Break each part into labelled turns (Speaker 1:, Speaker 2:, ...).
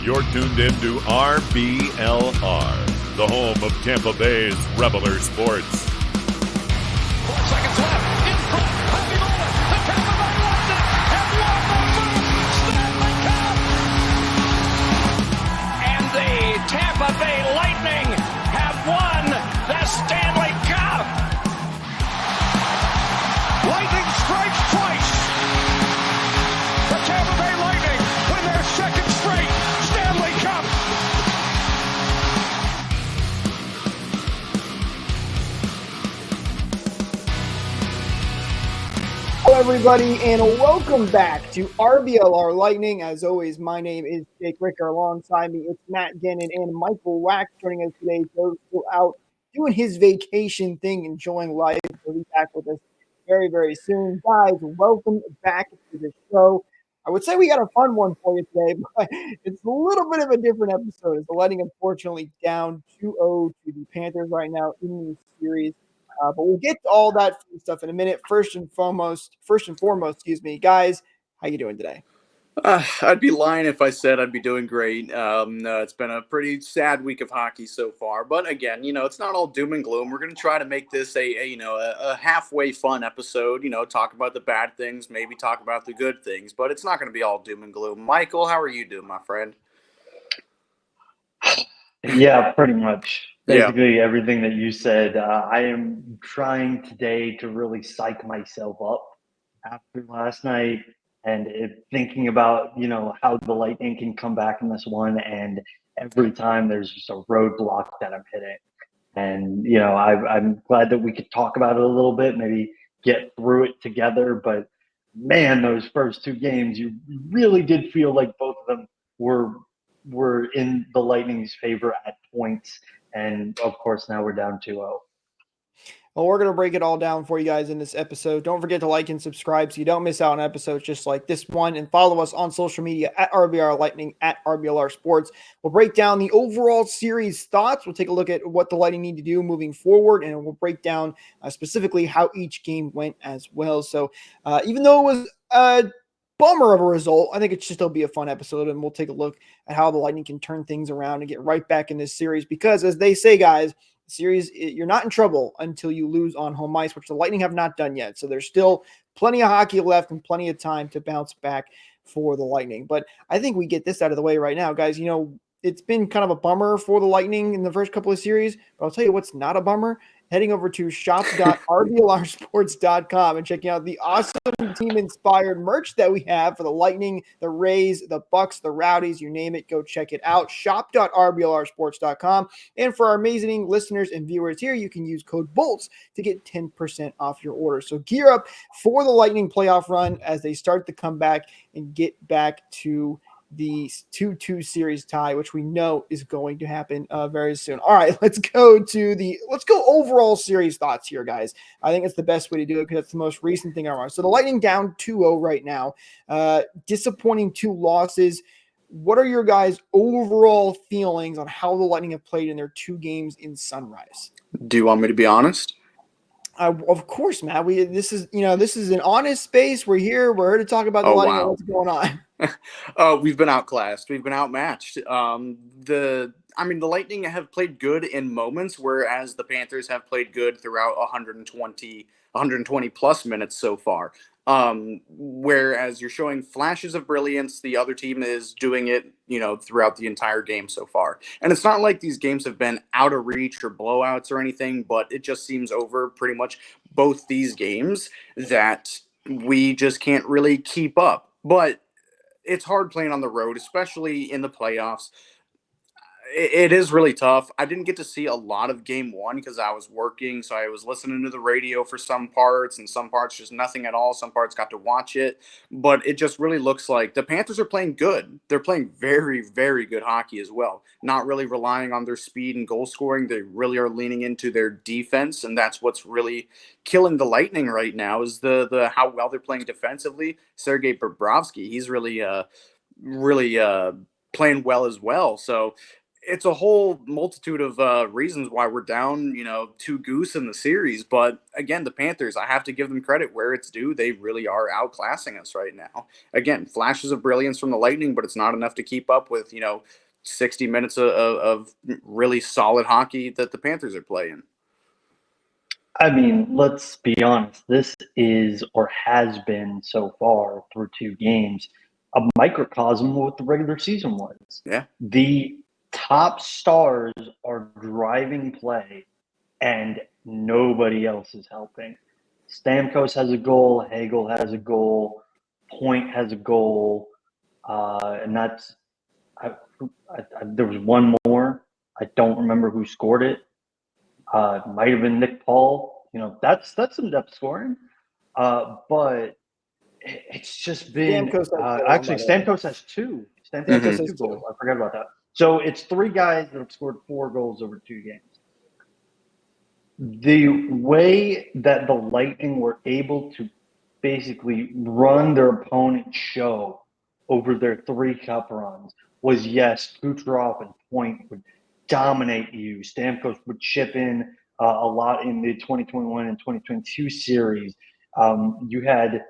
Speaker 1: You're tuned in to RBLR, the home of Tampa Bay's RBLR Sports.
Speaker 2: 4 seconds left. In front. Happy moment. The Tampa Bay Lightning have won the first Stanley Cup. And the Tampa Bay Lightning have won the Stanley Cup. Lightning strikes twice. The Tampa Bay Lightning win their second straight Stanley Cup.
Speaker 3: Hello, everybody, and welcome back to RBLR Lightning. As always, my name is Jake Ricker. Alongside me, it's Matt Gannon and Michael Wax joining us today. Joe's still out doing his vacation thing, enjoying life. He'll be back with us very, very soon. Guys, welcome back to the show. I would say we got a fun one for you today, but it's a little bit of a different episode. As the Lightning, unfortunately, down 2-0 to the Panthers right now in the series. But we'll get to all that stuff in a minute. First and foremost, guys, how you doing today?
Speaker 4: I'd be lying if I said I'd be doing great. It's been a pretty sad week of hockey so far, but again, it's not all doom and gloom. We're going to try to make this a halfway fun episode. Talk about the bad things, maybe talk about the good things, but it's not going to be all doom and gloom. Michael, how are you doing, my friend?
Speaker 5: Yeah, pretty much. Basically everything that you said. I am trying today to really psych myself up after last night and thinking about, how the Lightning can come back in this one. And every time there's just a roadblock that I'm hitting. And, I'm glad that we could talk about it a little bit, maybe get through it together. But, man, those first two games, you really did feel like both of them were in the Lightning's favor at points. And, of course, now we're down 2-0.
Speaker 3: Well, we're going to break it all down for you guys in this episode. Don't forget to like and subscribe so you don't miss out on episodes just like this one. And follow us on social media at RBR Lightning, at RBLR Sports. We'll break down the overall series thoughts. We'll take a look at what the Lightning need to do moving forward. And we'll break down specifically how each game went as well. So even though it was a bummer of a result, I think it should still be a fun episode. And we'll take a look at how the Lightning can turn things around and get right back in this series. Because as they say, guys, series, you're not in trouble until you lose on home ice, which the Lightning have not done yet. So there's still plenty of hockey left and plenty of time to bounce back for the Lightning. But I think we get this out of the way right now, guys. It's been kind of a bummer for the Lightning in the first couple of series, but I'll tell you what's not a bummer. Heading over to shop.rblrsports.com and checking out the awesome team-inspired merch that we have for the Lightning, the Rays, the Bucks, the Rowdies, you name it. Go check it out. Shop.rblrsports.com. And for our amazing listeners and viewers here, you can use code BOLTS to get 10% off your order. So gear up for the Lightning playoff run as they start to come back and get back to the 2-2 series tie, which we know is going to happen very soon. All right, let's go overall series thoughts here, guys. I think it's the best way to do it because it's the most recent thing I want. So the Lightning down 2-0 right now. Disappointing 2 losses. What are your guys' overall feelings on how the Lightning have played in their 2 games in Sunrise?
Speaker 4: Do you want me to be honest?
Speaker 3: Of course, Matt. This is an honest space. We're here to talk about the Lightning and what's going on.
Speaker 4: We've been outclassed. We've been outmatched. The Lightning have played good in moments, whereas the Panthers have played good throughout 120 plus minutes so far. Whereas you're showing flashes of brilliance, the other team is doing it, throughout the entire game so far. And it's not like these games have been out of reach or blowouts or anything, but it just seems over pretty much both these games that we just can't really keep up. But it's hard playing on the road, especially in the playoffs. It is really tough. I didn't get to see a lot of game 1 because I was working, so I was listening to the radio for some parts, and some parts just nothing at all. Some parts got to watch it, but it just really looks like the Panthers are playing good. They're playing very, very good hockey as well. Not really relying on their speed and goal scoring. They really are leaning into their defense, and that's what's really killing the Lightning right now is the how well they're playing defensively. Sergei Bobrovsky, he's really playing well as well. So it's a whole multitude of reasons why we're down, 2-goose in the series. But again, the Panthers, I have to give them credit where it's due. They really are outclassing us right now. Again, flashes of brilliance from the Lightning, but it's not enough to keep up with, 60 minutes of really solid hockey that the Panthers are playing.
Speaker 5: I mean, let's be honest. This is, or has been so far through 2 games, a microcosm of what the regular season was.
Speaker 4: Yeah.
Speaker 5: The top stars are driving play, and nobody else is helping. Stamkos has a goal. Hagel has a goal. Point has a goal. And that's there was one more. I don't remember who scored it. Might have been Nick Paul. That's some depth scoring. But it's just been
Speaker 3: Stamkos has
Speaker 5: actually
Speaker 3: goal, by the way.
Speaker 5: Stamkos has 2. Stamkos
Speaker 3: Stamkos
Speaker 5: has
Speaker 3: has
Speaker 5: 2
Speaker 3: 2.
Speaker 5: goals. I forgot about that. So it's 3 guys that have scored 4 goals over 2 games. The way that the Lightning were able to basically run their opponent's show over their 3 cup runs was, yes, Kucherov and Point would dominate you. Stamkos would chip in a lot in the 2021 and 2022 series. You had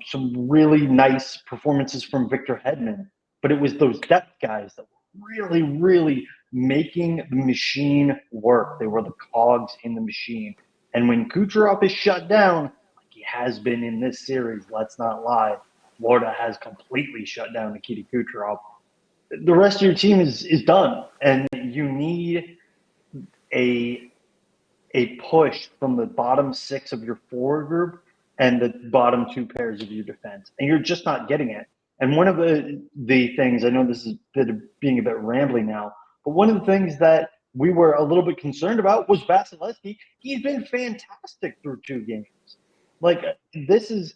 Speaker 5: some really nice performances from Victor Hedman, but it was those depth guys that were really, really making the machine work. They were the cogs in the machine. And when Kucherov is shut down, like he has been in this series, let's not lie, Florida has completely shut down Nikita Kucherov. The rest of your team is done, and you need a push from the bottom 6 of your forward group and the bottom 2 pairs of your defense, and you're just not getting it. And one of the things, I know this is being a bit rambling now, but one of the things that we were a little bit concerned about was Vasilevsky. He's been fantastic through 2 games. Like, this is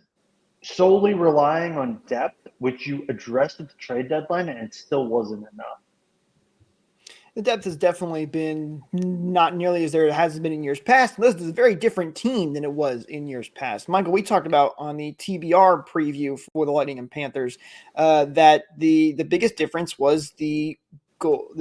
Speaker 5: solely relying on depth, which you addressed at the trade deadline, and it still wasn't enough.
Speaker 3: The depth has definitely been not nearly as there has been in years past. This is a very different team than it was in years past. Michael, we talked about on the TBR preview for the Lightning and Panthers that the biggest difference was the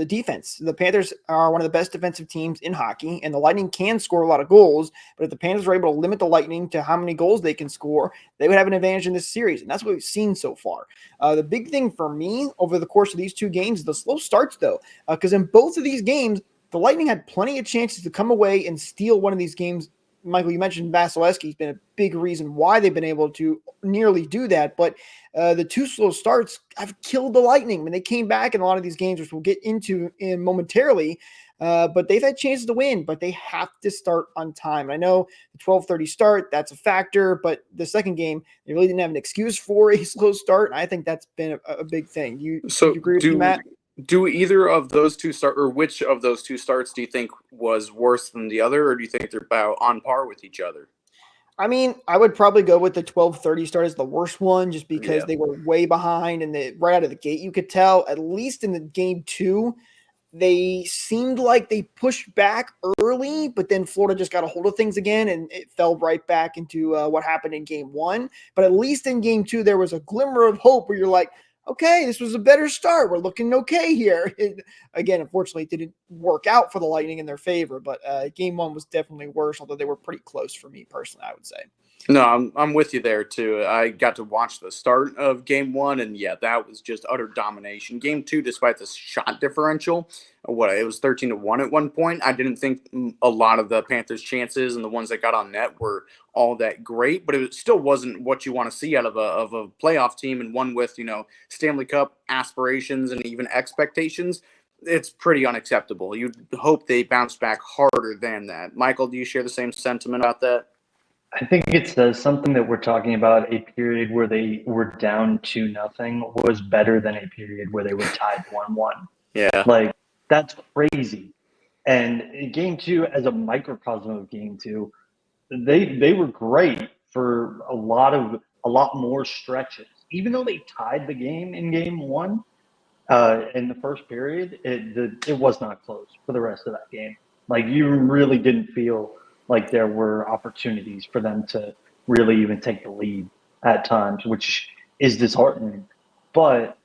Speaker 3: defense. The Panthers are one of the best defensive teams in hockey, and the Lightning can score a lot of goals. But if the Panthers are able to limit the Lightning to how many goals they can score, they would have an advantage in this series, and that's what we've seen so far. The big thing for me over the course of these 2 games is the slow starts, though, because in both of these games, the Lightning had plenty of chances to come away and steal one of these games. Michael, you mentioned Vasilevsky has been a big reason why they've been able to nearly do that, but the 2 slow starts have killed the Lightning when they came back in a lot of these games, which we'll get into in momentarily. But they've had chances to win, but they have to start on time. I know the 12:30 start, that's a factor, but the second game, they really didn't have an excuse for a slow start, and I think that's been a big thing. Do you agree with me, Matt?
Speaker 4: Do either of those 2 start, or which of those 2 starts do you think was worse than the other, or do you think they're about on par with each other?
Speaker 3: I mean, I would probably go with the 12:30 start as the worst one, just because
Speaker 4: Yeah.
Speaker 3: they were way behind, and right out of the gate, you could tell, at least in the game 2, they seemed like they pushed back early, but then Florida just got a hold of things again, and it fell right back into what happened in game 1. But at least in game 2, there was a glimmer of hope where you're like, okay, this was a better start. We're looking okay here. Again, unfortunately, it didn't work out for the Lightning in their favor, but game 1 was definitely worse, although they were pretty close for me personally, I would say.
Speaker 4: No, I'm with you there too. I got to watch the start of game 1, and yeah, that was just utter domination. Game 2, despite the shot differential, it was 13-1 at one point. I didn't think a lot of the Panthers' chances and the ones that got on net were all that great, but it still wasn't what you want to see out of a playoff team, and one with Stanley Cup aspirations and even expectations. It's pretty unacceptable. You'd hope they bounce back harder than that. Michael, do you share the same sentiment about that?
Speaker 5: I think it says something that we're talking about a period where they were down 2-0 was better than a period where they were tied 1-1.
Speaker 4: Yeah.
Speaker 5: Like, that's crazy. And in game 2, as a microcosm of game 2, they were great for a lot more stretches. Even though they tied the game in game 1, in the first period, it was not close for the rest of that game. Like, you really didn't feel like there were opportunities for them to really even take the lead at times, which is disheartening. But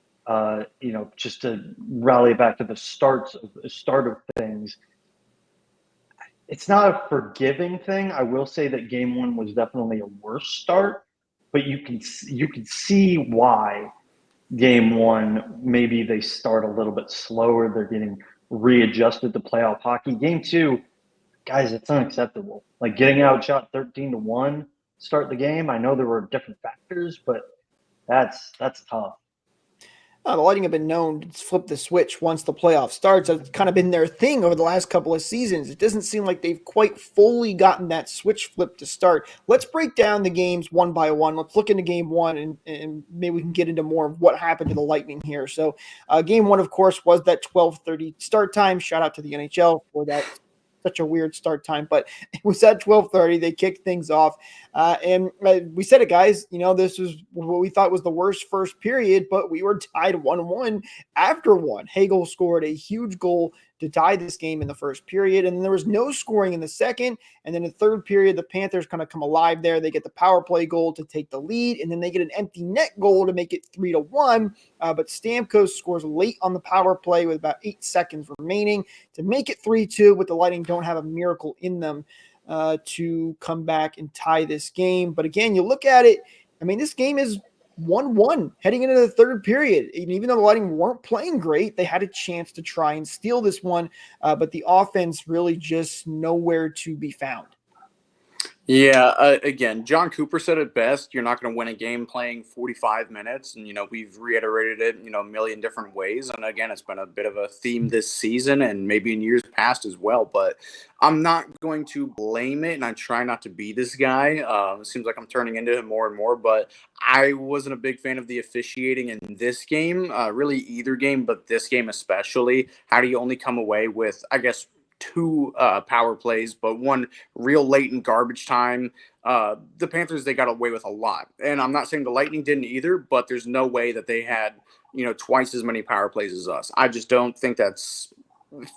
Speaker 5: just to rally back to the start of things, it's not a forgiving thing. I will say that game one was definitely a worse start, but you can see why game one, maybe they start a little bit slower. They're getting readjusted to playoff hockey. Game two, guys, it's unacceptable. Like getting outshot 13-1, start the game. I know there were different factors, but that's tough.
Speaker 3: The Lightning have been known to flip the switch once the playoff starts. It's kind of been their thing over the last couple of seasons. It doesn't seem like they've quite fully gotten that switch flip to start. Let's break down the games one by one. Let's look into game one, and maybe we can get into more of what happened to the Lightning here. So game one, of course, was that 12:30 start time. Shout out to the NHL for that. Such a weird start time, but it was at 12:30. They kicked things off. And we said it, guys, this was what we thought was the worst first period, but we were tied 1-1 after one. Hagel scored a huge goal to tie this game in the first period, and then there was no scoring in the second. And then in the third period, the Panthers kind of come alive there. They get the power play goal to take the lead, and then they get an empty net goal to make it 3-1. But Stamkos scores late on the power play with about 8 seconds remaining to make it 3-2, but the Lightning don't have a miracle in them to come back and tie this game. But again, you look at it, this game is 1-1 heading into the third period. And even though the Lightning weren't playing great, they had a chance to try and steal this one, but the offense really just nowhere to be found.
Speaker 4: Yeah, again, John Cooper said it best. You're not going to win a game playing 45 minutes. And, we've reiterated it, a million different ways. And again, it's been a bit of a theme this season and maybe in years past as well. But I'm not going to blame it. And I try not to be this guy. It seems like I'm turning into it more and more. But I wasn't a big fan of the officiating in this game, really either game, but this game especially. How do you only come away with, I guess, 2 power plays, but 1 real latent garbage time? The Panthers, they got away with a lot. And I'm not saying the Lightning didn't either, but there's no way that they had, twice as many power plays as us. I just don't think that's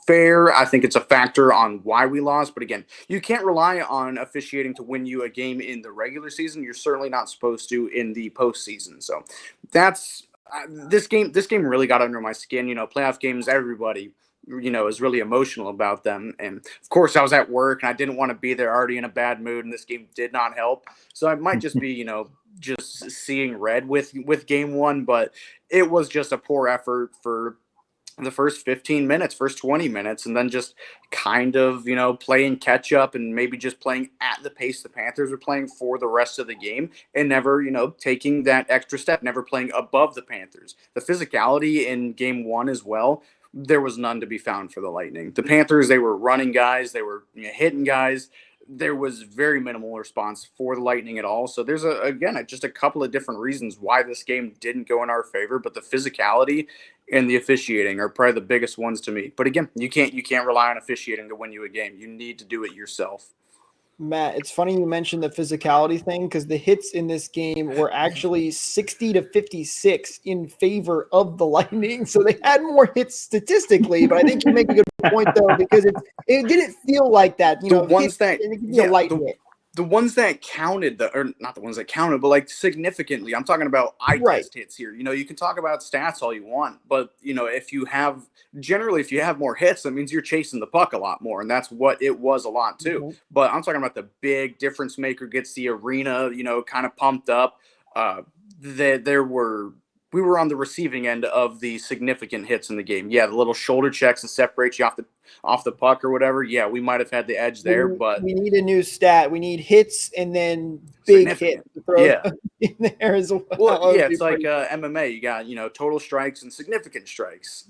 Speaker 4: fair. I think it's a factor on why we lost. But again, you can't rely on officiating to win you a game in the regular season. You're certainly not supposed to in the postseason. So that's this game really got under my skin. Playoff games, everybody is really emotional about them. And of course I was at work and I didn't want to be there, already in a bad mood, and this game did not help. So I might just be, just seeing red with game one, but it was just a poor effort for the first 15 minutes, first 20 minutes, and then just kind of, playing catch up and maybe just playing at the pace the Panthers were playing for the rest of the game, and never, taking that extra step, never playing above the Panthers. The physicality in game one as well, there was none to be found for the Lightning. The Panthers, they were running guys, they were hitting guys. There was very minimal response for the Lightning at all. So there's just a couple of different reasons why this game didn't go in our favor, but the physicality and the officiating are probably the biggest ones to me. But again, you can't rely on officiating to win you a game. You need to do it yourself.
Speaker 3: Matt, it's funny you mentioned the physicality thing, because the hits in this game were actually 60-56 in favor of the Lightning. So they had more hits statistically, but I think you make a good point, though, because it didn't feel like that.
Speaker 4: The ones that counted, or not the ones that counted, but like significantly, I'm talking about eye test hits here. You can talk about stats all you want, but if you have more hits, that means you're chasing the puck a lot more, and that's what it was a lot too. Mm-hmm. But I'm talking about the big difference maker, gets the arena, kind of pumped up. We were on the receiving end of the significant hits in the game. Yeah, the little shoulder checks and separate you off the puck or whatever. Yeah, we might have had the edge there, but
Speaker 3: we need a new stat. We need hits and then big hits to throw in there as well.
Speaker 4: Well, yeah, it's like MMA. You got total strikes and significant strikes.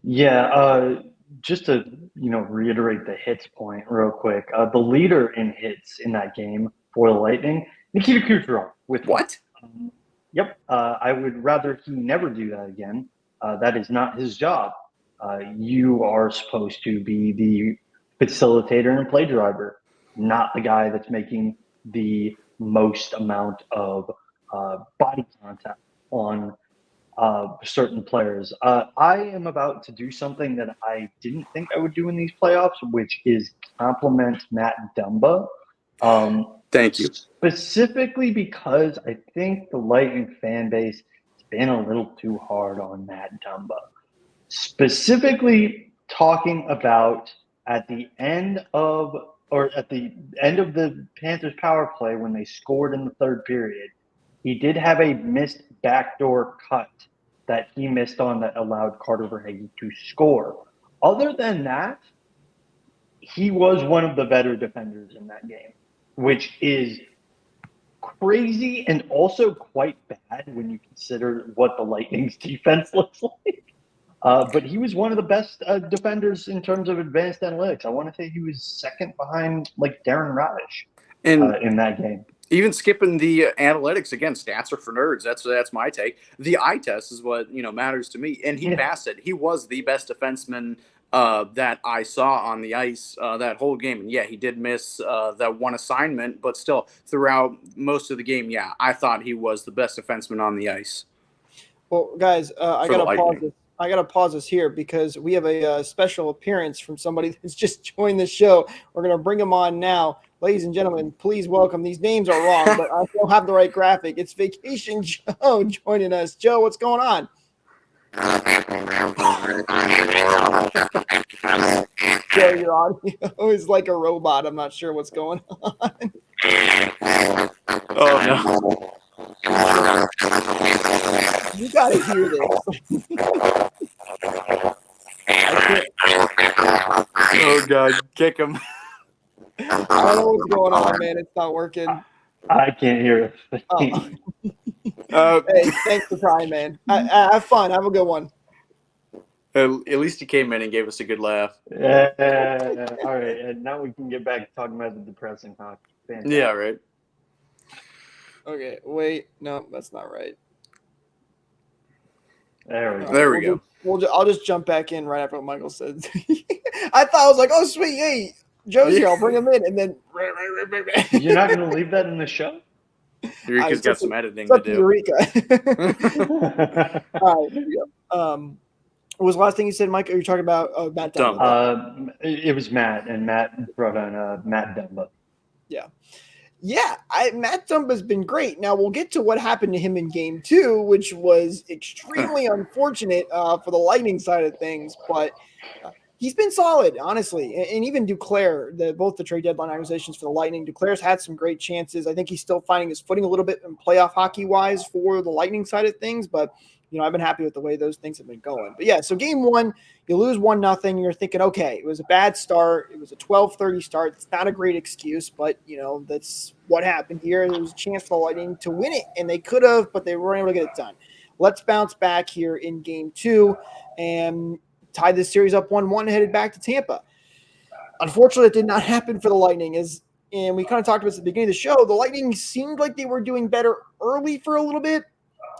Speaker 5: Yeah, just to reiterate the hits point real quick. The leader in hits in that game for the Lightning, Nikita Kucherov. With
Speaker 4: what?
Speaker 5: Yep. I would rather he never do that again. That is not his job. You are supposed to be the facilitator and play driver, not the guy that's making the most amount of body contact on certain players. I am about to do something that I didn't think I would do in these playoffs, which is compliment Matt Dumba.
Speaker 4: Thank you.
Speaker 5: Specifically because I think the Lightning fan base is been a little too hard on Matt Dumba. Specifically talking about at the end of the Panthers power play when they scored in the third period, he did have a missed backdoor cut that he missed on that allowed Carter Verhaeghe to score. Other than that, he was one of the better defenders in that game, which is crazy and also quite bad when you consider what the Lightning's defense looks like. But he was one of the best defenders in terms of advanced analytics. I want to say he was second behind like Darren Radish in that game.
Speaker 4: Even skipping the analytics, again, stats are for nerds. That's my take. The eye test is what matters to me, and he passed it. He was the best defenseman that I saw on the ice that whole game. And yeah, he did miss that one assignment, but still throughout most of the game, yeah, I thought he was the best defenseman on the ice.
Speaker 3: Well, guys, I gotta pause this here because we have a special appearance from somebody that's just joined the show. We're gonna bring him on now. Ladies and gentlemen, please welcome. These names are wrong, but I don't have the right graphic. It's Vacation Joe joining us. Joe, what's going on? Joe, your audio is like a robot. I'm not sure what's going on.
Speaker 4: Oh no!
Speaker 3: You gotta hear this.
Speaker 4: Oh god, kick him!
Speaker 3: I don't know what's going on, man. It's not working.
Speaker 5: I can't hear it.
Speaker 3: Hey, thanks for trying, man. Have fun. Have a good one.
Speaker 4: At least he came in and gave us a good laugh.
Speaker 5: All right, and now we can get back to talking about the depressing hockey. Fantastic.
Speaker 4: Yeah, right.
Speaker 3: Okay, wait. No, that's not right.
Speaker 5: There we go.
Speaker 4: There we go.
Speaker 3: I'll just jump back in right after what Michael said. I thought I was like, oh, sweet. Hey, Joe's here. I'll bring him in. And then.
Speaker 5: You're not going to leave that in the show?
Speaker 4: Eureka's got some editing to do.
Speaker 3: Eureka. All right, here we go. What was the last thing you said, Mike? Are you talking about Matt Dumba?
Speaker 5: It was Matt, and Matt brought on Matt Dumba.
Speaker 3: Yeah, Matt Dumba's been great. Now, we'll get to what happened to him in Game 2, which was extremely unfortunate for the Lightning side of things, but he's been solid, honestly. And even Duclair, both the trade deadline organizations for the Lightning, Duclair's had some great chances. I think he's still finding his footing a little bit in playoff hockey-wise for the Lightning side of things, but I've been happy with the way those things have been going. But yeah, so Game 1, you lose 1-0. You're thinking, okay, it was a bad start. It was a 12:30 start. It's not a great excuse, but that's what happened here. There was a chance for the Lightning to win it, and they could have, but they weren't able to get it done. Let's bounce back here in Game 2 and tie this series up 1-1, headed back to Tampa. Unfortunately, it did not happen for the Lightning. And we kind of talked about this at the beginning of the show. The Lightning seemed like they were doing better early for a little bit.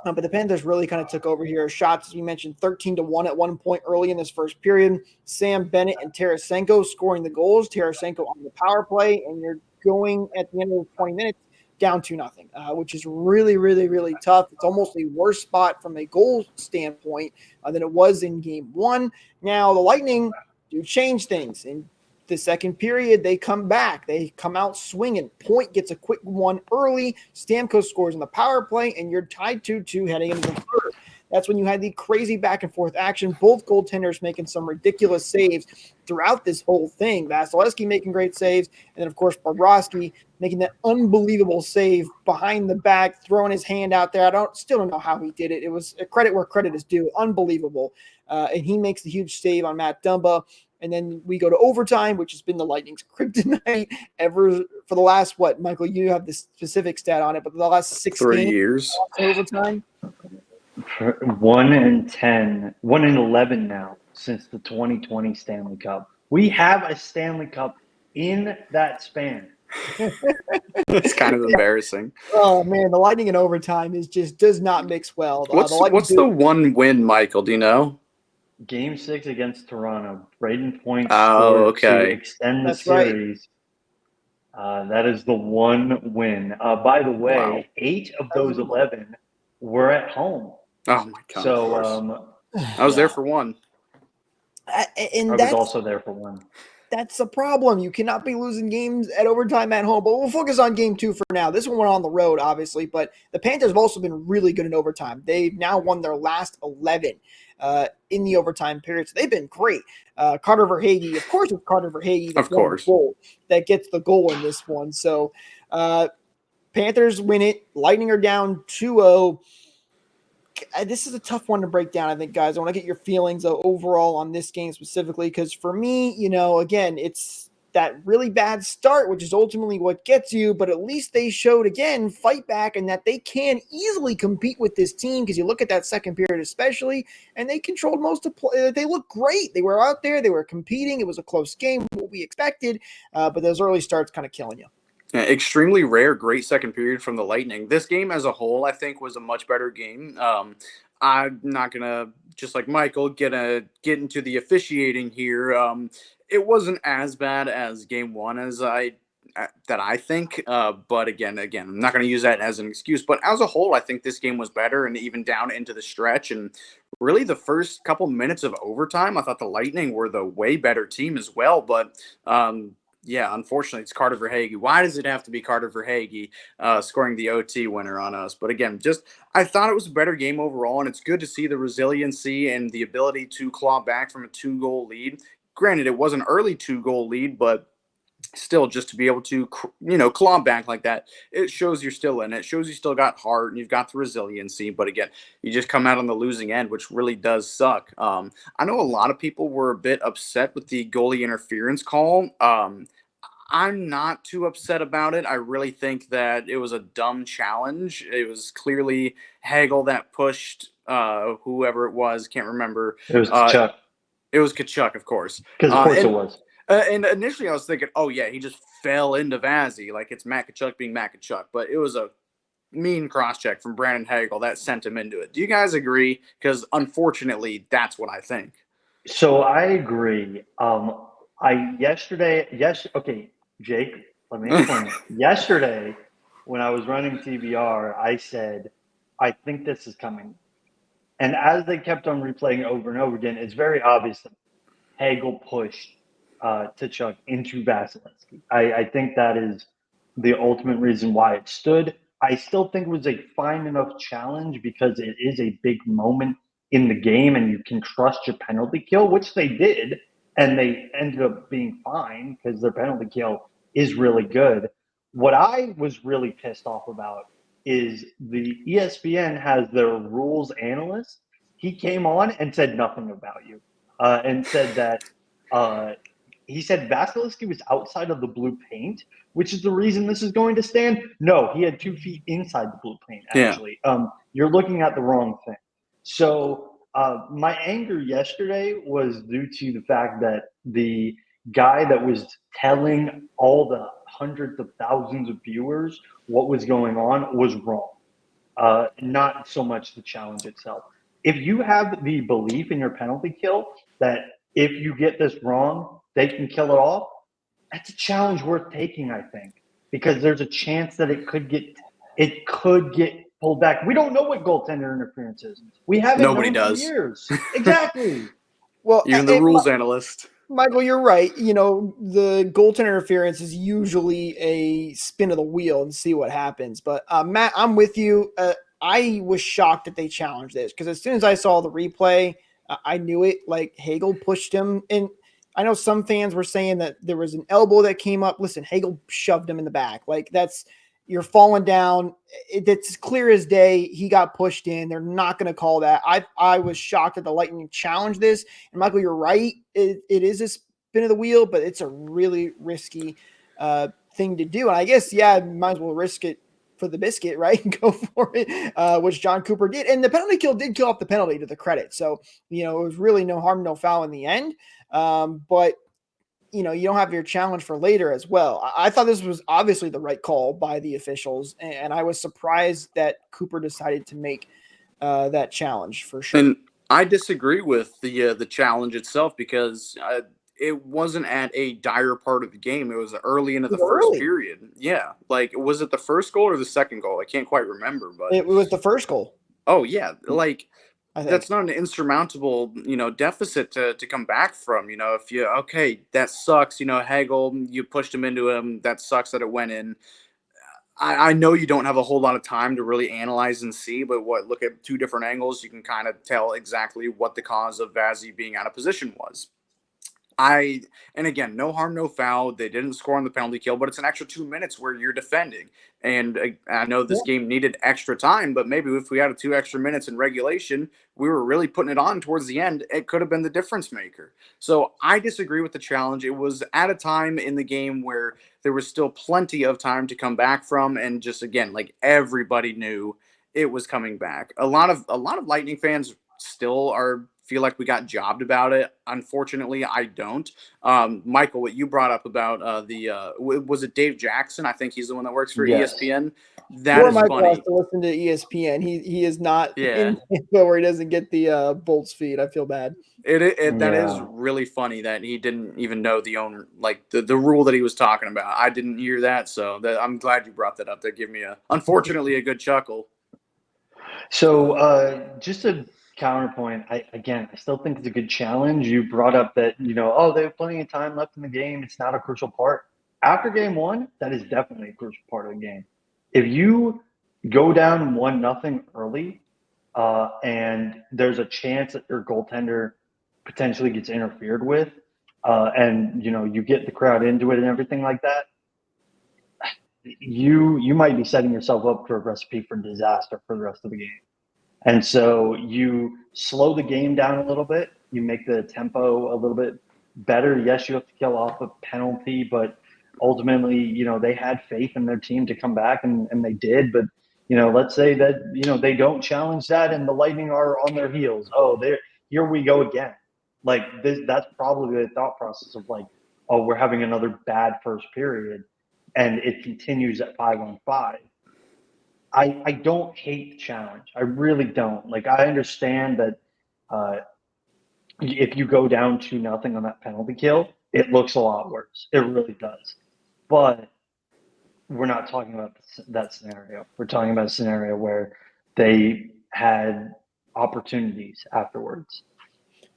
Speaker 3: But the Panthers really kind of took over here. Shots, as you mentioned, 13-1 at one point early in this first period. Sam Bennett and Tarasenko scoring the goals. Tarasenko on the power play, and you're going at the end of the 20 minutes down 2-0, which is really, really, really tough. It's almost a worse spot from a goal standpoint than it was in Game 1. Now, the Lightning do change things. In the second period, they come back. They come out swinging. Point gets a quick one early. Stamkos scores on the power play, and you're tied 2-2 heading into the third. That's when you had the crazy back-and-forth action. Both goaltenders making some ridiculous saves throughout this whole thing. Vasilevsky making great saves, and then, of course, Bobrovsky making that unbelievable save behind the back, throwing his hand out there. Still don't know how he did it. It was a credit where credit is due. Unbelievable. And he makes the huge save on Matt Dumba. And then we go to overtime, which has been the Lightning's kryptonite ever for the last, Michael, you have the specific stat on it, but the last
Speaker 4: 3 years.
Speaker 3: Overtime.
Speaker 5: 1-10, 1-11 now since the 2020 Stanley Cup. We have a Stanley Cup in that span.
Speaker 4: It's kind of embarrassing.
Speaker 3: Oh man, the Lightning in overtime does not mix well.
Speaker 4: What's the one win, Michael? Do you know?
Speaker 5: Game 6 against Toronto. Braden Point
Speaker 4: scored
Speaker 5: to extend the series.
Speaker 3: Right.
Speaker 5: That is the one win. By the way, 8 of those 11 were at home.
Speaker 4: Oh my god!
Speaker 5: So
Speaker 4: I was there for one.
Speaker 5: I was also there for one.
Speaker 3: That's the problem. You cannot be losing games at overtime at home. But we'll focus on game 2 for now. This one went on the road, obviously, but the Panthers have also been really good in overtime. They've now won their last 11 in the overtime period. So they've been great. Carter Verhaeghe, of course, it's Carter Verhaeghe, the former Bull, that gets the goal in this one. So Panthers win it. Lightning are down 2-0. This is a tough one to break down, I think, guys. I want to get your feelings overall on this game specifically, because for me, again, it's that really bad start, which is ultimately what gets you, but at least they showed, again, fight back and that they can easily compete with this team, because you look at that second period especially, and they controlled most of play. They looked great. They were out there. They were competing. It was a close game, what we expected, but those early starts kind of killing you.
Speaker 4: Yeah, extremely rare, great second period from the Lightning. This game as a whole, I think, was a much better game. I'm not going to, just like Michael, get into the officiating here. It wasn't as bad as game 1 as I think. But again, I'm not going to use that as an excuse. But as a whole, I think this game was better, and even down into the stretch. And really the first couple minutes of overtime, I thought the Lightning were the way better team as well. But yeah, unfortunately, it's Carter Verhaeghe. Why does it have to be Carter Verhaeghe scoring the OT winner on us? But again, I thought it was a better game overall, and it's good to see the resiliency and the ability to claw back from a 2-goal lead. Granted, it was an early 2-goal lead, but still, just to be able to, claw back like that, it shows you're still in it. It shows you still got heart and you've got the resiliency. But again, you just come out on the losing end, which really does suck. I know a lot of people were a bit upset with the goalie interference call. I'm not too upset about it. I really think that it was a dumb challenge. It was clearly Hagel that pushed whoever it was. Can't remember.
Speaker 5: It was Kachuk.
Speaker 4: It was Kachuk, of course.
Speaker 5: Because of course it was.
Speaker 4: And initially I was thinking, oh, yeah, he just fell into Vazzy. Like it's Matt Kachuk being Matt Kachuk. But it was a mean cross-check from Brandon Hagel that sent him into it. Do you guys agree? Because unfortunately, that's what I think.
Speaker 5: So I agree. Jake, let me explain. Yesterday, when I was running TBR, I said, I think this is coming. And as they kept on replaying over and over again, it's very obvious that Hagel pushed Tkachuk into Vasilevsky. I think that is the ultimate reason why it stood. I still think it was a fine enough challenge because it is a big moment in the game and you can trust your penalty kill, which they did, and they ended up being fine because their penalty kill is really good. What I was really pissed off about is the ESPN has their rules analyst. He came on and said nothing about you and said that he said Vasilevsky was outside of the blue paint, which is the reason this is going to stand. No, he had 2 feet inside the blue paint, actually. Yeah. You're looking at the wrong thing. So my anger yesterday was due to the fact that the guy that was telling all the hundreds of thousands of viewers what was going on was wrong. Not so much the challenge itself. If you have the belief in your penalty kill that if you get this wrong, they can kill it off, that's a challenge worth taking, I think, because there's a chance that it could get pulled back. We don't know what goaltender interference is. We haven't known for years. Exactly.
Speaker 3: Well,
Speaker 4: even the rules analyst.
Speaker 3: Michael, you're right. The goaltender interference is usually a spin of the wheel and see what happens. But Matt, I'm with you. I was shocked that they challenged this because as soon as I saw the replay, I knew it. Like Hagel pushed him, and I know some fans were saying that there was an elbow that came up. Listen, Hagel shoved him in the back. Like you're falling down. It's clear as day. He got pushed in. They're not going to call that. I was shocked that the Lightning challenged this. And Michael, you're right. It is a spin of the wheel, but it's a really risky thing to do. And I guess, might as well risk it for the biscuit, right? And go for it, which John Cooper did. And the penalty kill did kill off the penalty to the credit. So, it was really no harm, no foul in the end. But you don't have your challenge for later as well. I thought this was obviously the right call by the officials, and I was surprised that Cooper decided to make that challenge for sure.
Speaker 4: And I disagree with the challenge itself because it wasn't at a dire part of the game. It was early into the first period. Yeah, like was it the first goal or the second goal? I can't quite remember, but
Speaker 3: it was the first goal.
Speaker 4: Oh yeah, like
Speaker 3: I think
Speaker 4: that's not an insurmountable, deficit to come back from. If okay, that sucks. Hagel, you pushed him into him. That sucks that it went in. I know you don't have a whole lot of time to really analyze and see, but look at two different angles, you can kind of tell exactly what the cause of Vazzy being out of position was. And again, no harm, no foul. They didn't score on the penalty kill, but it's an extra 2 minutes where you're defending. And I know this game needed extra time, but maybe if we had 2 extra minutes in regulation, we were really putting it on towards the end. It could have been the difference maker. So I disagree with the challenge. It was at a time in the game where there was still plenty of time to come back from, and just again, like everybody knew it was coming back. A lot of Lightning fans still feel like we got jobbed about it. Unfortunately, I don't. Michael, what you brought up about was it Dave Jackson? I think he's the one that works for ESPN. That is
Speaker 3: Michael
Speaker 4: funny.
Speaker 3: has to listen to ESPN. He is not
Speaker 4: Yeah.
Speaker 3: in where he doesn't get the Bolts feed. I feel bad.
Speaker 4: That is really funny that he didn't even know the owner, like the rule that he was talking about. I didn't hear that, so I'm glad you brought that up. That gave me unfortunately a good chuckle.
Speaker 5: So just a counterpoint, I still think it's a good challenge. You brought up that, they have plenty of time left in the game. It's not a crucial part. After game one, that is definitely a crucial part of the game. If you go down 1-0 early and there's a chance that your goaltender potentially gets interfered with and, you get the crowd into it and everything like that, you might be setting yourself up for a recipe for disaster for the rest of the game. And so you slow the game down a little bit. You make the tempo a little bit better. Yes, you have to kill off a penalty, but ultimately, they had faith in their team to come back, and they did. But, let's say that, they don't challenge that and the Lightning are on their heels. Oh, here we go again. Like that's probably the thought process of like, oh, we're having another bad first period, and it continues at 5-on-5. I don't hate the challenge. I really don't. Like, I understand that if you go down 2-0 on that penalty kill, it looks a lot worse. It really does. But we're not talking about that scenario. We're talking about a scenario where they had opportunities afterwards.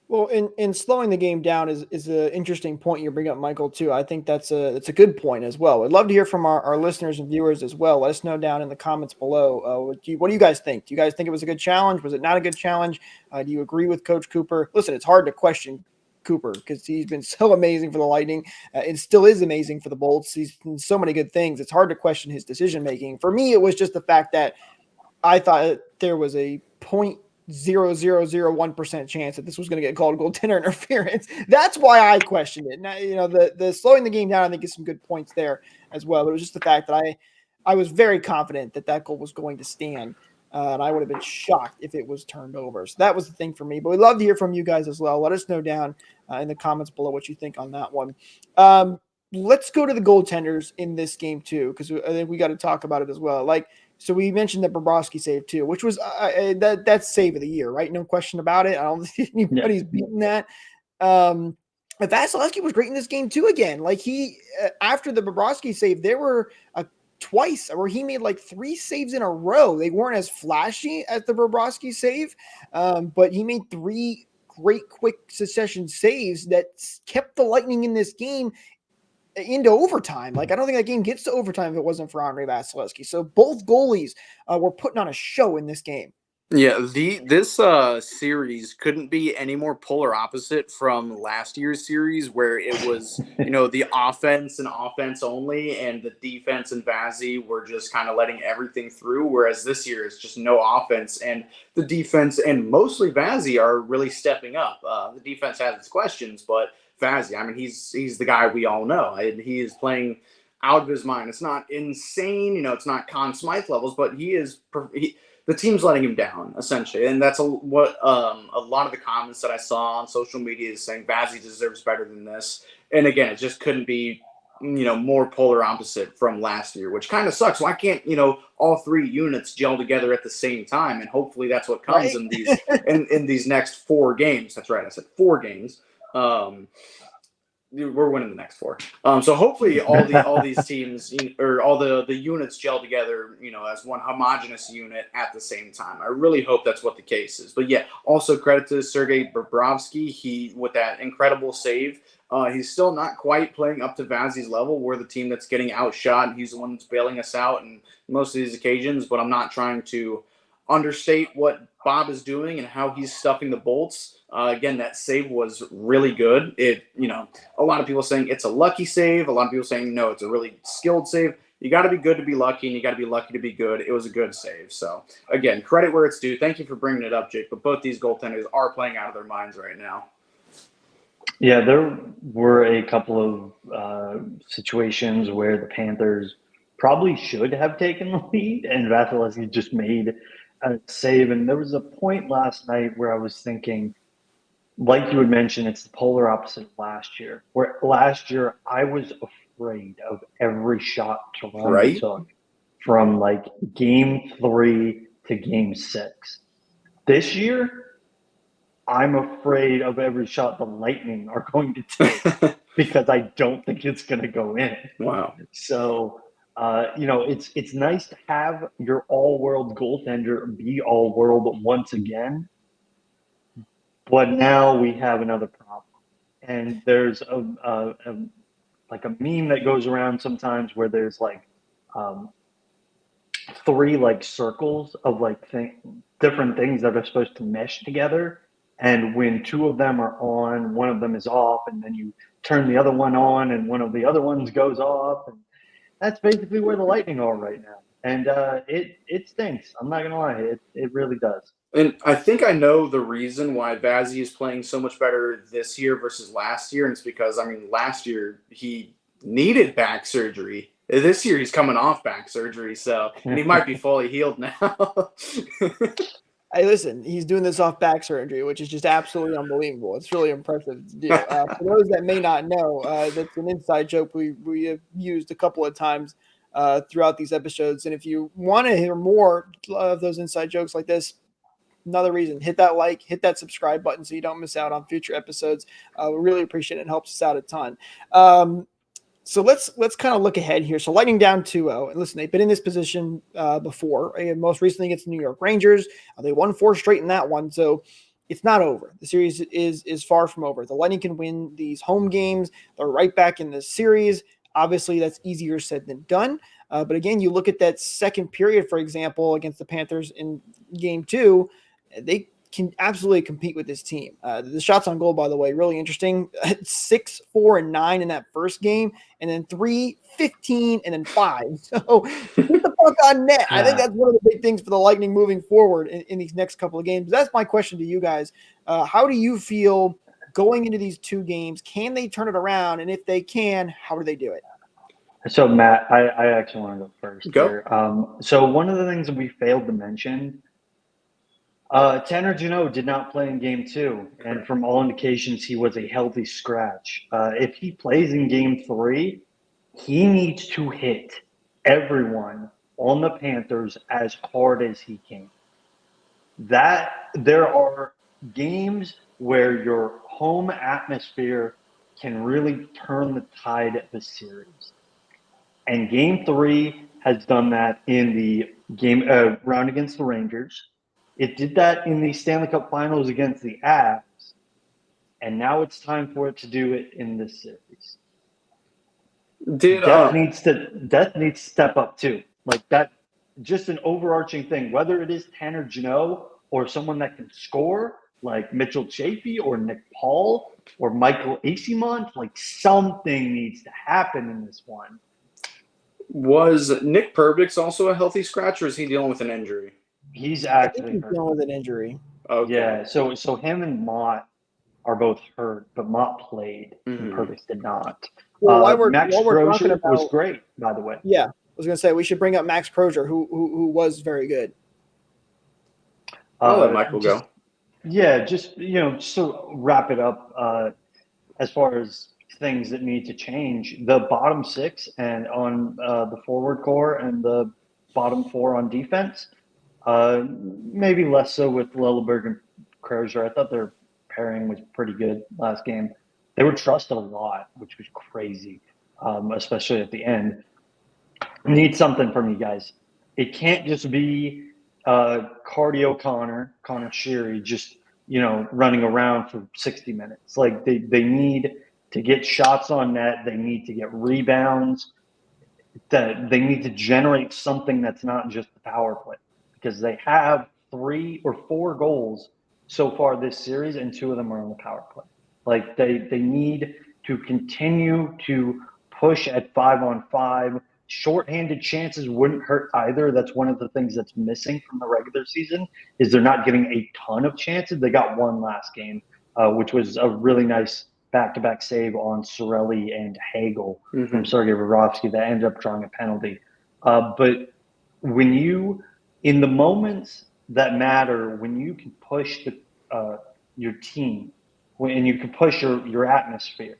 Speaker 3: Well, in slowing the game down is an interesting point you bring up, Michael, too. I think that's a good point as well. I'd love to hear from our listeners and viewers as well. Let us know down in the comments below. What do you guys think? Do you guys think it was a good challenge? Was it not a good challenge? Do you agree with Coach Cooper? Listen, it's hard to question Cooper because he's been so amazing for the Lightning and still is amazing for the Bolts. He's done so many good things. It's hard to question his decision-making. For me, it was just the fact that I thought there was a 0.0001% chance that this was going to get called goaltender interference. That's why I questioned it. Now, the slowing the game down, I think, is some good points there as well. But it was just the fact that I was very confident that goal was going to stand, and I would have been shocked if it was turned over. So that was the thing for me. But we'd love to hear from you guys as well. Let us know down in the comments below what you think on that one. Let's go to the goaltenders in this game too, because I think we got to talk about it as well. So we mentioned the Bobrovsky save too, which was that's save of the year, right? No question about it. I don't think anybody's beaten that. Vasilevsky was great in this game too. Again, like he after the Bobrovsky save, there were twice where he made like 3 saves in a row. They weren't as flashy as the Bobrovsky save, but he made 3 great quick succession saves that kept the Lightning in this game into overtime. Like, I don't think that game gets to overtime if it wasn't for Andrei Vasilevsky. So both goalies were putting on a show in this game.
Speaker 4: Yeah, this series couldn't be any more polar opposite from last year's series, where it was the offense and offense only, and the defense and Vazzy were just kind of letting everything through. Whereas this year it's just no offense, and the defense and mostly Vazzy are really stepping up. The defense has its questions, but Vazzy, I mean, he's the guy we all know. He is playing out of his mind. It's not insane, it's not Conn Smythe levels, but the team's letting him down, essentially. And that's what a lot of the comments that I saw on social media is saying Vazzy deserves better than this. And again, it just couldn't be, more polar opposite from last year, which kind of sucks. Why can't, all 3 units gel together at the same time? And hopefully that's what comes in these in these next 4 games. That's right. I said 4 games. we're winning the next 4. So hopefully all these teams or all the units gel together, as one homogenous unit at the same time. I really hope that's what the case is. But yeah, also credit to Sergei Bobrovsky. He with that incredible save. He's still not quite playing up to Vazzy's level. We're the team that's getting outshot, and he's the one that's bailing us out in most of these occasions. But I'm not trying to understate what Bob is doing and how he's stuffing the bolts. Again, that save was really good. A lot of people saying it's a lucky save. A lot of people saying no, it's a really skilled save. You got to be good to be lucky, and you got to be lucky to be good. It was a good save. So again, credit where it's due. Thank you for bringing it up, Jake. But both these goaltenders are playing out of their minds right now.
Speaker 5: Yeah, there were a couple of situations where the Panthers probably should have taken the lead, and Vasilevsky just made a save. And there was a point last night where I was thinking, like you had mentioned, it's the polar opposite of last year, where last year I was afraid of every shot Toronto took from like game 3 to game 6. This year, I'm afraid of every shot the Lightning are going to take because I don't think it's going to go in.
Speaker 4: Wow.
Speaker 5: So, it's nice to have your all-world goaltender be all-world once again. But now we have another problem. And there's a meme that goes around sometimes where there's 3 circles of different things that are supposed to mesh together. And when 2 of them are on, one of them is off, and then you turn the other one on, and one of the other ones goes off. And that's basically where the Lightning are right now. And it stinks. I'm not gonna lie, it really does.
Speaker 4: And I think I know the reason why Vazzy is playing so much better this year versus last year. And it's because, last year he needed back surgery. This year he's coming off back surgery, and he might be fully healed now.
Speaker 3: Hey, listen, he's doing this off back surgery, which is just absolutely unbelievable. It's really impressive to do. For those that may not know, that's an inside joke we have used a couple of times throughout these episodes. And if you want to hear more of those inside jokes like this, another reason, hit that like, hit that subscribe button so you don't miss out on future episodes. We really appreciate it. It helps us out a ton. So let's kind of look ahead here. So Lightning down 2-0. And listen, they've been in this position before. And most recently against the New York Rangers. They won 4 straight in that one. So it's not over. The series is far from over. The Lightning can win these home games. They're right back in this series. Obviously, that's easier said than done. But again, you look at that second period, for example, against the Panthers in game 2, they can absolutely compete with this team. The shots on goal, by the way, really interesting. 6, 4, and 9 in that first game, and then 3, 15, and then 5. So get the fuck on net. I think that's one of the big things for the Lightning moving forward in these next couple of games. That's my question to you guys. How do you feel going into these 2 games? Can they turn it around? And if they can, how do they do it?
Speaker 5: So, Matt, I actually want to go first.
Speaker 4: Go.
Speaker 5: Here. So one of the things that we failed to mention, Tanner Jeannot did not play in game 2, and from all indications, he was a healthy scratch. If he plays in game 3, he needs to hit everyone on the Panthers as hard as he can. There are games where your home atmosphere can really turn the tide of the series. And game 3 has done that in the game round against the Rangers. It did that in the Stanley Cup Finals against the Avs, and now it's time for it to do it in this series. Death needs to step up too. Like that, just an overarching thing. Whether it is Tanner Jeannot or someone that can score, like Mitchell Chaffee or Nick Paul or Michael Eyssimont, like something needs to happen in this one.
Speaker 4: Was Nick Perbix also a healthy scratch, or is he dealing with an injury?
Speaker 5: He's actually
Speaker 3: he's dealing with an injury.
Speaker 4: Okay.
Speaker 5: Yeah, so him and Mott are both hurt, but Mott played and Perbix did not.
Speaker 3: Well,
Speaker 5: Max Crozier was great, by the way.
Speaker 3: Yeah, I was going to say we should bring up Max Crozier, who was very good.
Speaker 4: I'll let Michael go.
Speaker 5: Yeah, just to wrap it up, as far as things that need to change, the bottom 6 and on the forward core and the bottom 4 on defense, maybe less so with Lilleberg and Crozier. I thought their pairing was pretty good last game. They were trusted a lot, which was crazy, especially at the end. Need something from you guys. It can't just be cardio Connor Sheary, just running around for 60 minutes. Like they need to get shots on net. They need to get rebounds. That they need to generate something that's not just the power play, because they have 3 or 4 goals so far this series, and 2 of them are on the power play. Like they need to continue to push at 5-on-5. Shorthanded chances wouldn't hurt either. That's one of the things that's missing from the regular season, is they're not getting a ton of chances. They got one last game, which was a really nice back-to-back save on Sorelli and Hagel from Sergei Bobrovsky that ended up drawing a penalty. But when you, in the moments that matter, when you can push your team, and you can push your atmosphere,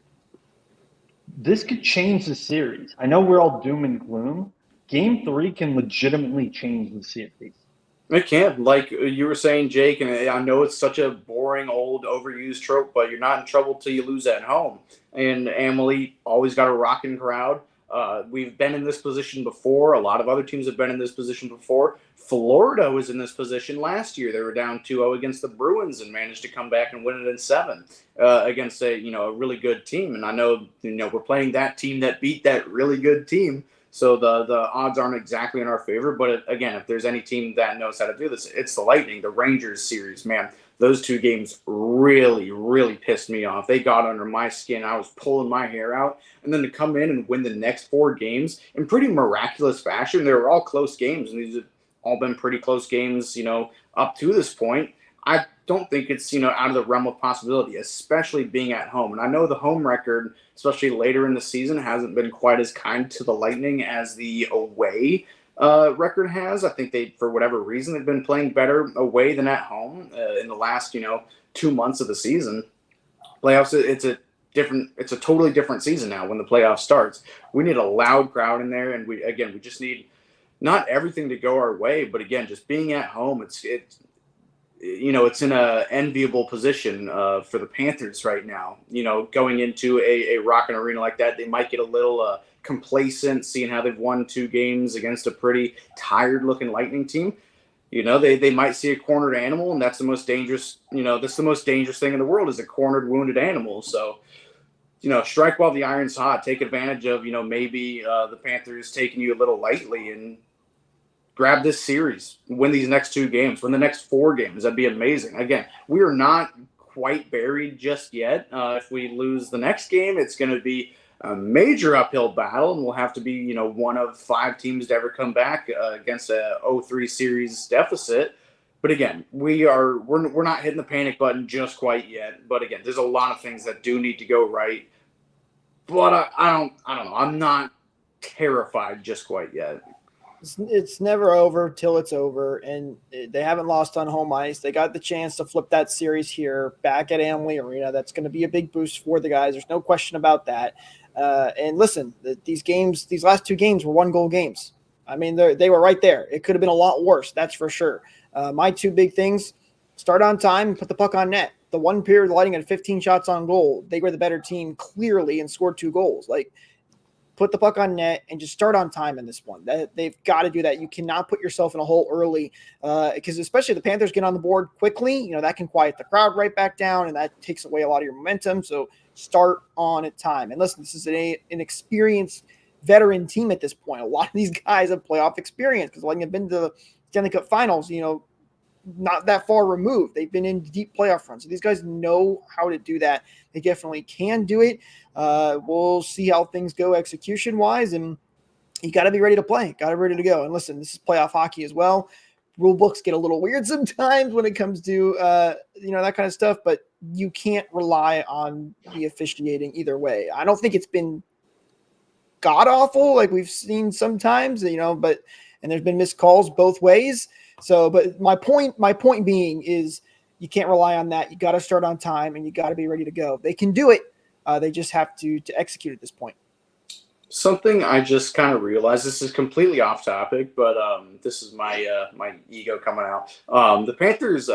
Speaker 5: this could change the series. I know we're all doom and gloom. Game 3 can legitimately change the series.
Speaker 4: It can. Like you were saying, Jake, and I know it's such a boring, old, overused trope, but you're not in trouble till you lose at home. And Amalie always got a rocking crowd. We've been in this position before. A lot of other teams have been in this position before. Florida was in this position last year. They were down 2-0 against the Bruins and managed to come back and win it in 7 against a really good team. And I know we're playing that team that beat that really good team. So the odds aren't exactly in our favor. But again, if there's any team that knows how to do this, it's the Lightning. The Rangers series, man, those 2 games really, really pissed me off. They got under my skin. I was pulling my hair out. And then to come in and win the next 4 games in pretty miraculous fashion, they were all close games. And these have all been pretty close games, up to this point. I don't think it's, out of the realm of possibility, especially being at home. And I know the home record, especially later in the season, hasn't been quite as kind to the Lightning as the away record has. I think for whatever reason, they've been playing better away than at home in the last, 2 months of the season. Playoffs, it's a totally different season now when the playoffs starts. We need a loud crowd in there, and we just need not everything to go our way, but again, just being at home, it's in a enviable position for the Panthers right now. Going into a rocking arena like that, they might get a little complacent, seeing how they've won 2 games against a pretty tired-looking Lightning team. They might see a cornered animal, and that's the most dangerous. That's the most dangerous thing in the world, is a cornered, wounded animal. So, strike while the iron's hot. Take advantage of maybe the Panthers taking you a little lightly, and grab this series, win these next 2 games, win the next 4 games. That'd be amazing. Again, we are not quite buried just yet. If we lose the next game, it's going to be a major uphill battle, and we'll have to be, one of 5 teams to ever come back against a 0-3 series deficit. But again, we're not hitting the panic button just quite yet. But again, there's a lot of things that do need to go right. But I don't know. I'm not terrified just quite yet.
Speaker 3: It's never over till it's over, and they haven't lost on home ice. They got the chance to flip that series here back at Amalie Arena. That's going to be a big boost for the guys. There's no question about that. And listen, these last 2 games were 1-goal games. I mean, they were right there. It could have been a lot worse, that's for sure. My 2 big things: start on time and put the puck on net. The one period, the Lightning had 15 shots on goal. They were the better team clearly and scored 2 goals. Like, put the puck on net and just start on time in this one. They've got to do that. You cannot put yourself in a hole early, because especially if the Panthers get on the board quickly, that can quiet the crowd right back down, and that takes away a lot of your momentum. So start on at time. And listen, this is an experienced veteran team at this point. A lot of these guys have playoff experience because like they've been to the Stanley Cup Finals, not that far removed. They've been in deep playoff runs. So these guys know how to do that. They definitely can do it. We'll see how things go execution-wise, and you got to be ready to play. Got to be ready to go. And listen, this is playoff hockey as well. Rule books get a little weird sometimes when it comes to, that kind of stuff, but you can't rely on the officiating either way. I don't think it's been god-awful like we've seen sometimes, and there's been missed calls both ways. So, but my point being is you can't rely on that. You got to start on time, and you got to be ready to go. They can do it. They just have to execute at this point.
Speaker 4: Something I just kind of realized, this is completely off topic, but this is my ego coming out. The Panthers,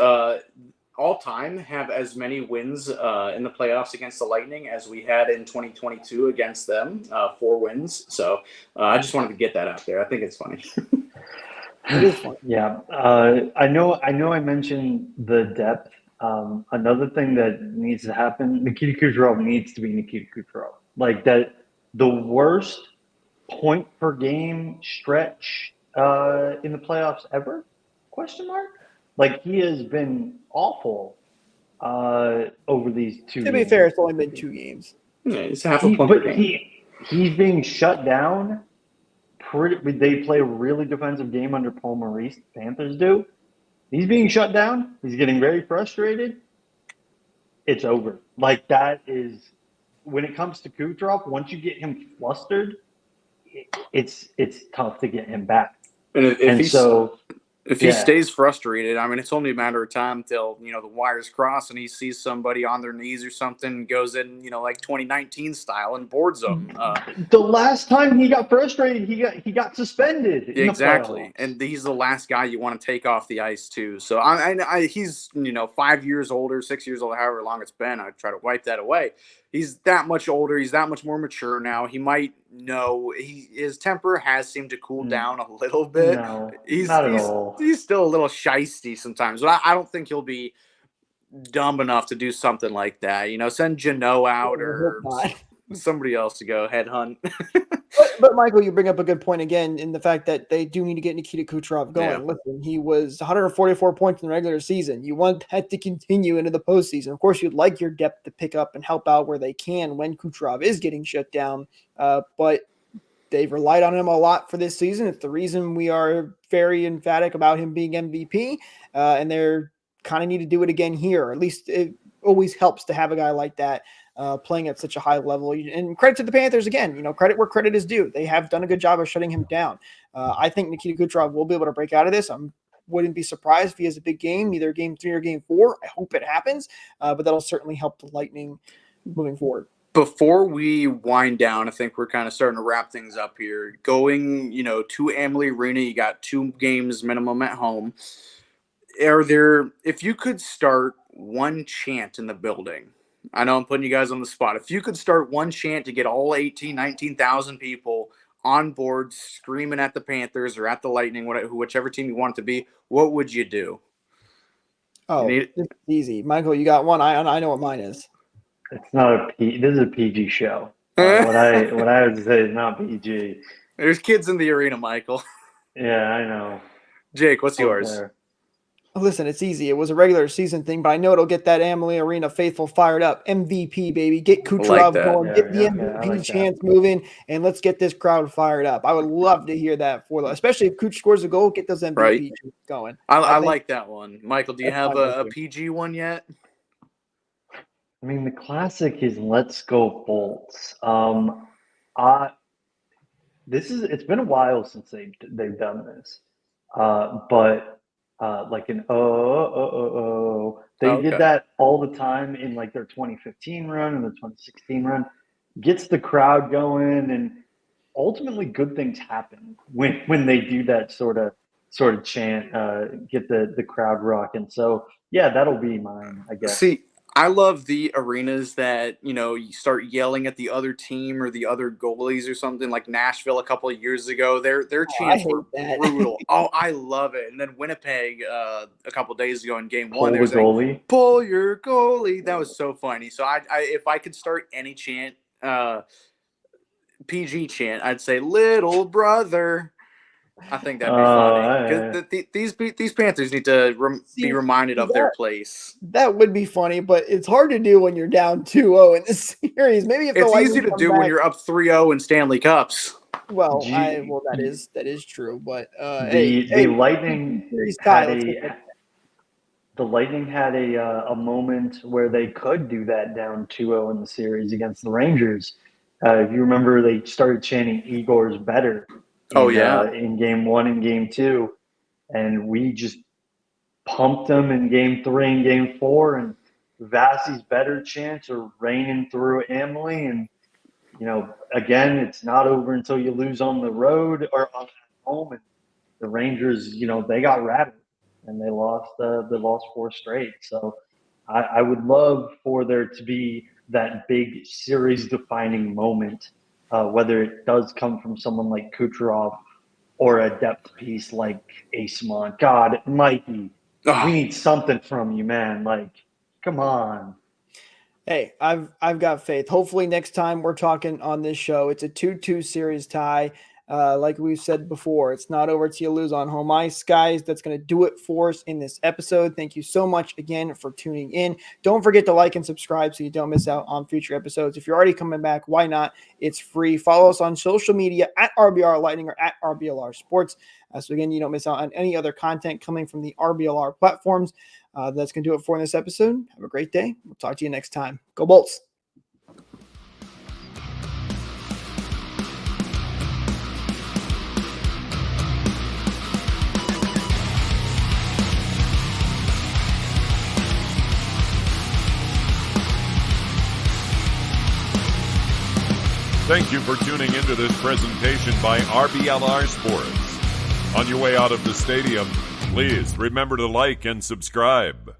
Speaker 4: all time have as many wins in the playoffs against the Lightning as we had in 2022 against them, 4 wins. So I just wanted to get that out there. I think it's funny.
Speaker 3: It is fun.
Speaker 5: Yeah, I know. I mentioned the depth. Another thing that needs to happen: Nikita Kucherov needs to be Nikita Kucherov. Like that, the worst point per game stretch in the playoffs ever? Question mark. Like he has been awful over these 2
Speaker 3: To be
Speaker 5: games.
Speaker 3: fair, it's only been 2 games.
Speaker 4: Yeah, it's half a point per game.
Speaker 5: He's being shut down. They play a really defensive game under Paul Maurice. The Panthers do. He's being shut down. He's getting very frustrated. It's over. Like that is when it comes to Kucherov. Once you get him flustered, it's tough to get him back.
Speaker 4: And if he
Speaker 5: yeah.
Speaker 4: stays frustrated, I mean, it's only a matter of time till, the wires cross and he sees somebody on their knees or something, goes in, like 2019 style and boards them.
Speaker 5: The last time he got frustrated, he got suspended.
Speaker 4: Exactly. And he's the last guy you want to take off the ice too. So he's, 5 years older, 6 years older, however long it's been. I try to wipe that away. He's that much older. He's that much more mature now. He might know his temper has seemed to cool down a little bit.
Speaker 5: No,
Speaker 4: he's
Speaker 5: not at all.
Speaker 4: He's still a little shisty sometimes, but I don't think he'll be dumb enough to do something like that. Send Jano out or somebody else to go headhunt.
Speaker 3: But Michael, you bring up a good point again in the fact that they do need to get Nikita Kucherov going.
Speaker 4: Yeah.
Speaker 3: Listen, he was 144 points in the regular season. You want that to continue into the postseason. Of course, you'd like your depth to pick up and help out where they can when Kucherov is getting shut down. But they've relied on him a lot for this season. It's the reason we are very emphatic about him being MVP. And they're kind of need to do it again here. At least it always helps to have a guy like that playing at such a high level. And credit to the Panthers again, credit where credit is due. They have done a good job of shutting him down. I think Nikita Kucherov will be able to break out of this. I wouldn't be surprised if he has a big game, either game 3 or game 4. I hope it happens, but that'll certainly help the Lightning moving forward.
Speaker 4: Before we wind down, I think we're kind of starting to wrap things up here. Going, to Amalie Arena, you got 2 games minimum at home. If you could start one chant in the building, I know I'm putting you guys on the spot. If you could start one chant to get all 19,000 people on board screaming at the Panthers or at the Lightning, whichever team you want it to be, what would you do?
Speaker 3: Oh, it's easy. Michael, you got one. I know what mine is.
Speaker 5: It's not this is a PG show. What I would say is not PG.
Speaker 4: There's kids in the arena, Michael.
Speaker 5: Yeah, I know.
Speaker 4: Jake, what's yours?
Speaker 5: There.
Speaker 3: Listen, it's easy. It was a regular season thing, but I know it'll get that Amalie Arena faithful fired up. MVP, baby. Get Kucherov going.
Speaker 5: Yeah,
Speaker 3: get the MVP chance moving, and let's get this crowd fired up. I would love to hear that especially if Kuch scores a goal, get those MVP going.
Speaker 4: I like that one. Michael, do you have a PG one yet?
Speaker 5: I mean, the classic is "Let's Go Bolts." It's been a while since they've done this, but. Like an they did that all the time in like their 2015 run and the 2016 run. Gets the crowd going, and ultimately good things happen when they do that sort of chant, get the crowd rocking. So yeah, that'll be mine, I guess.
Speaker 4: See, I love the arenas that, you start yelling at the other team or the other goalies or something, like Nashville a couple of years ago. Their chants were brutal. Oh, I love it. And then Winnipeg a couple of days ago in game 1, there's like, pull your goalie. That was so funny. So I if I could start any chant, PG chant, I'd say little brother. I think that'd be funny. These Panthers need to be reminded of their place.
Speaker 3: That would be funny, but it's hard to do when you're down 2-0 in this series. Maybe if
Speaker 4: it's easy to do when you're up 3-0 in Stanley Cups.
Speaker 3: Well, that is true, but
Speaker 5: the Lightning had a moment where they could do that down 2-0 in the series against the Rangers. If you remember, they started chanting Igor's better. In game 1 and game 2, and we just pumped them in game 3 and game 4, and Vasi's better chance are raining through Amalie. And again, it's not over until you lose on the road or at home. And the Rangers, they got rattled and they lost 4 straight. So I would love for there to be that big series-defining moment, whether it does come from someone like Kucherov or a depth piece like Asimon. God, Mikey, we need something from you, man. Like, come on.
Speaker 3: Hey, I've got faith. Hopefully next time we're talking on this show, it's a 2-2 series tie. Like we've said before, it's not over till you lose on home ice, guys. That's going to do it for us in this episode. Thank you so much again for tuning in. Don't forget to like and subscribe so you don't miss out on future episodes. If you're already coming back, why not? It's free. Follow us on social media at RBR Lightning or at RBLR Sports. So again, you don't miss out on any other content coming from the RBLR platforms. That's going to do it for this episode. Have a great day. We'll talk to you next time. Go Bolts.
Speaker 1: Thank you for tuning into this presentation by RBLR Sports. On your way out of the stadium, please remember to like and subscribe.